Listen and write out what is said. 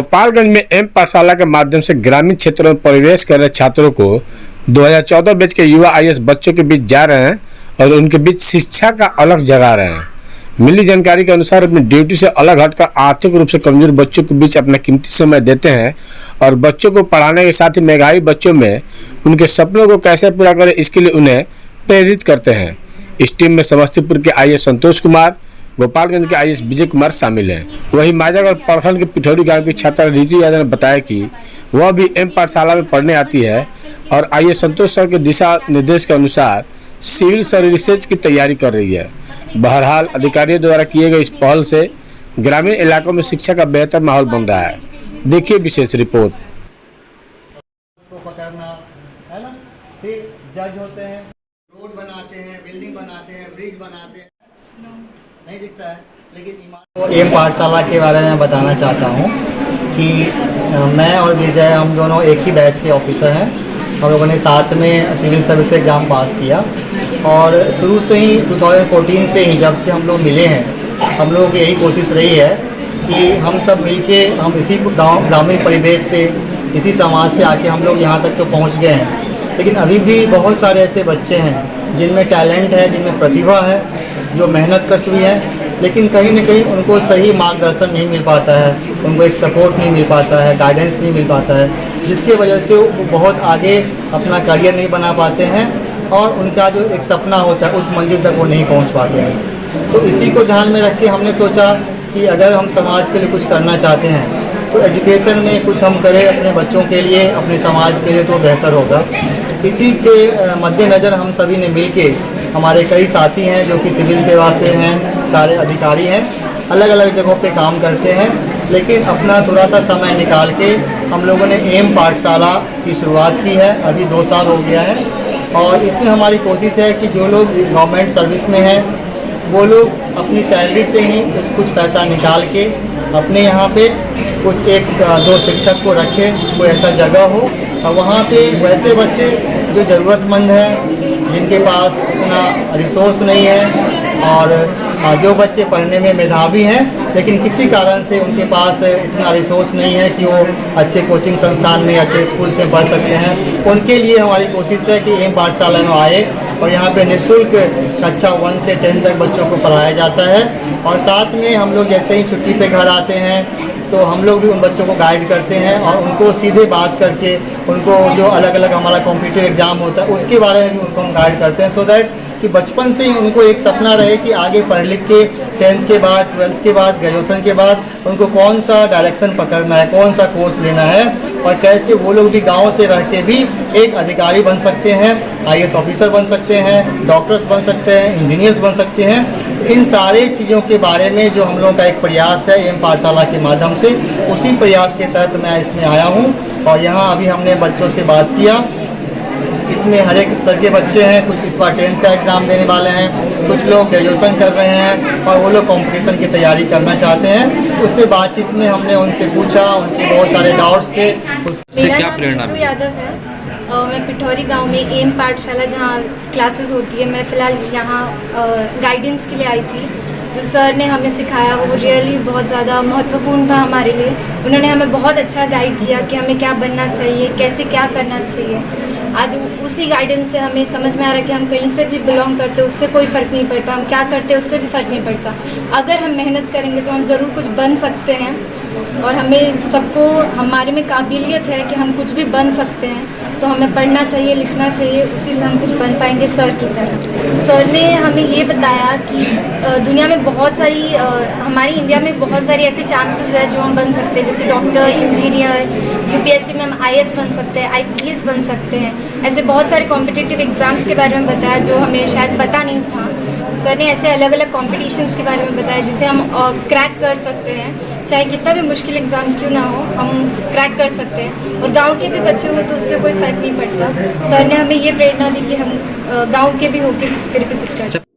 गोपालगंज में एम पाठशाला के माध्यम से ग्रामीण क्षेत्रों में प्रवेश कर रहे छात्रों को 2014 बैच के युवा आईएएस बच्चों के बीच जा रहे हैं और उनके बीच शिक्षा का अलग जगा रहे हैं। मिली जानकारी के अनुसार अपनी ड्यूटी से अलग हटकर आर्थिक रूप से कमजोर बच्चों के बीच अपना कीमती समय देते हैं और बच्चों को पढ़ाने के साथ ही मेधावी बच्चों में उनके सपनों को कैसे पूरा करें इसके लिए उन्हें प्रेरित करते हैं। इस टीम में समस्तीपुर के आईएएस संतोष कुमार, गोपालगंज के आईएएस विजय कुमार शामिल हैं। वहीं माजागढ़ प्रखंड के पिठौरी गांव की छात्रा रितु यादव ने बताया कि वह भी एम पाठशाला में पढ़ने आती है और आईएएस संतोष सर के दिशा निर्देश के अनुसार सिविल सर्विसेज की तैयारी कर रही है। बहरहाल अधिकारियों द्वारा किए गए इस पहल से ग्रामीण इलाकों में शिक्षा का बेहतर माहौल बन रहा है। देखिए विशेष रिपोर्ट। पकड़ना है ना, फिर जज होते हैं, रोड बनाते हैं, बिल्डिंग बनाते हैं, ब्रिज बनाते हैं, नहीं दिखता है। लेकिन एम पाठशाला के बारे में बताना चाहता हूँ कि मैं और विजय हम दोनों एक ही बैच के ऑफिसर हैं। हम लोगों ने साथ में सिविल सर्विस एग्ज़ाम पास किया और शुरू से ही 2014 से ही जब से हम लोग मिले हैं, हम लोगों की यही कोशिश रही है कि हम सब मिलके हम इसी गाँव ग्रामीण परिवेश से, इसी समाज से आके हम लोग यहाँ तक तो पहुँच गए हैं। लेकिन अभी भी बहुत सारे ऐसे बच्चे हैं जिनमें टैलेंट है, जिनमें प्रतिभा है, जो मेहनत कश भी है, लेकिन कहीं न कहीं उनको सही मार्गदर्शन नहीं मिल पाता है, उनको एक सपोर्ट नहीं मिल पाता है, गाइडेंस नहीं मिल पाता है, जिसके वजह से वो बहुत आगे अपना करियर नहीं बना पाते हैं और उनका जो एक सपना होता है उस मंजिल तक वो नहीं पहुंच पाते हैं। तो इसी को ध्यान में रख के हमने सोचा कि अगर हम समाज के लिए कुछ करना चाहते हैं तो एजुकेशन में कुछ हम करें अपने बच्चों के लिए, अपने समाज के लिए, तो बेहतर होगा। इसी के मद्देनज़र हम सभी ने मिल के, हमारे कई साथी हैं जो कि सिविल सेवा से हैं, सारे अधिकारी हैं, अलग अलग जगहों पे काम करते हैं, लेकिन अपना थोड़ा सा समय निकाल के हम लोगों ने एम पाठशाला की शुरुआत की है। अभी 2 साल हो गया है और इसमें हमारी कोशिश है कि जो लोग गवर्नमेंट सर्विस में हैं वो लोग अपनी सैलरी से ही कुछ पैसा निकाल के अपने यहाँ पे कुछ 1-2 शिक्षक को रखें, कोई ऐसा जगह हो और वहाँ पे वैसे बच्चे जो ज़रूरतमंद हैं, जिनके पास इतना रिसोर्स नहीं है और जो बच्चे पढ़ने में मेधावी हैं लेकिन किसी कारण से उनके पास इतना रिसोर्स नहीं है कि वो अच्छे कोचिंग संस्थान में, अच्छे स्कूल में पढ़ सकते हैं, उनके लिए हमारी कोशिश है कि एम पाठशाला में आए और यहाँ पे निःशुल्क कक्षा 1 से 10 तक बच्चों को पढ़ाया जाता है। और साथ में हम लोग जैसे ही छुट्टी पे घर आते हैं तो हम लोग भी उन बच्चों को गाइड करते हैं और उनको सीधे बात करके उनको जो अलग अलग हमारा कॉम्पिटिटिव एग्ज़ाम होता है उसके बारे में भी उनको हम गाइड करते हैं, सो दैट कि बचपन से ही उनको एक सपना रहे कि आगे पढ़ लिख के 10th के बाद, 12th के बाद, ग्रेजुएशन के बाद उनको कौन सा डायरेक्शन पकड़ना है, कौन सा कोर्स लेना है और कैसे वो लोग भी गांव से रह के भी एक अधिकारी बन सकते हैं, आईएएस ऑफिसर बन सकते हैं, डॉक्टर्स बन सकते हैं, इंजीनियर्स बन सकते हैं। तो इन सारे चीज़ों के बारे में जो हम लोगों का एक प्रयास है एम पाठशाला के माध्यम से, उसी प्रयास के तहत मैं इसमें आया हूँ और यहाँ अभी हमने बच्चों से बात किया। इसमें हर एक स्तर के बच्चे हैं, कुछ इस बार 10th का एग्ज़ाम देने वाले हैं, कुछ लोग ग्रेजुएशन कर रहे हैं और वो लोग कंपटीशन की तैयारी करना चाहते हैं। उससे बातचीत में हमने उनसे पूछा, उनके बहुत सारे डाउट्स थे। उससे क्या प्रेरणा मिली? यादव है, मैं पिठौरी गांव में एम पाठशाला जहां क्लासेस होती है, मैं फ़िलहाल यहाँ गाइडेंस के लिए आई थी। जो सर ने हमें सिखाया वो रियली बहुत ज़्यादा महत्वपूर्ण था हमारे लिए। उन्होंने हमें बहुत अच्छा गाइड किया कि हमें क्या बनना चाहिए, कैसे क्या करना चाहिए। आज उसी गाइडेंस से हमें समझ में आ रहा है कि हम कहीं से भी बिलोंग करते उससे कोई फ़र्क नहीं पड़ता, हम क्या करते उससे भी फ़र्क नहीं पड़ता। अगर हम मेहनत करेंगे तो हम ज़रूर कुछ बन सकते हैं और हमें सबको हमारे में काबिलियत है कि हम कुछ भी बन सकते हैं। तो हमें पढ़ना चाहिए, लिखना चाहिए, उसी से हम कुछ बन पाएंगे सर की तरह। सर ने हमें ये बताया कि दुनिया में बहुत सारी हमारी इंडिया में बहुत सारी ऐसे चांसेस है जो हम बन सकते हैं, जैसे डॉक्टर, इंजीनियर, यूपीएससी में हम आईएएस बन सकते हैं, आईपीएस बन सकते हैं। ऐसे बहुत सारे कॉम्पिटिटिव एग्ज़ाम्स के बारे में बताया जो हमें शायद पता नहीं था। सर ने ऐसे अलग अलग कॉम्पिटिशन्स के बारे में बताया जिसे हम क्रैक कर सकते हैं, चाहे कितना भी मुश्किल एग्ज़ाम क्यों ना हो, हम क्रैक कर सकते हैं। और गांव के भी बच्चे हो तो उससे कोई फ़र्क नहीं पड़ता। सर ने हमें ये प्रेरणा दी कि हम गांव के भी होकर फिर भी कुछ कर सकते हैं।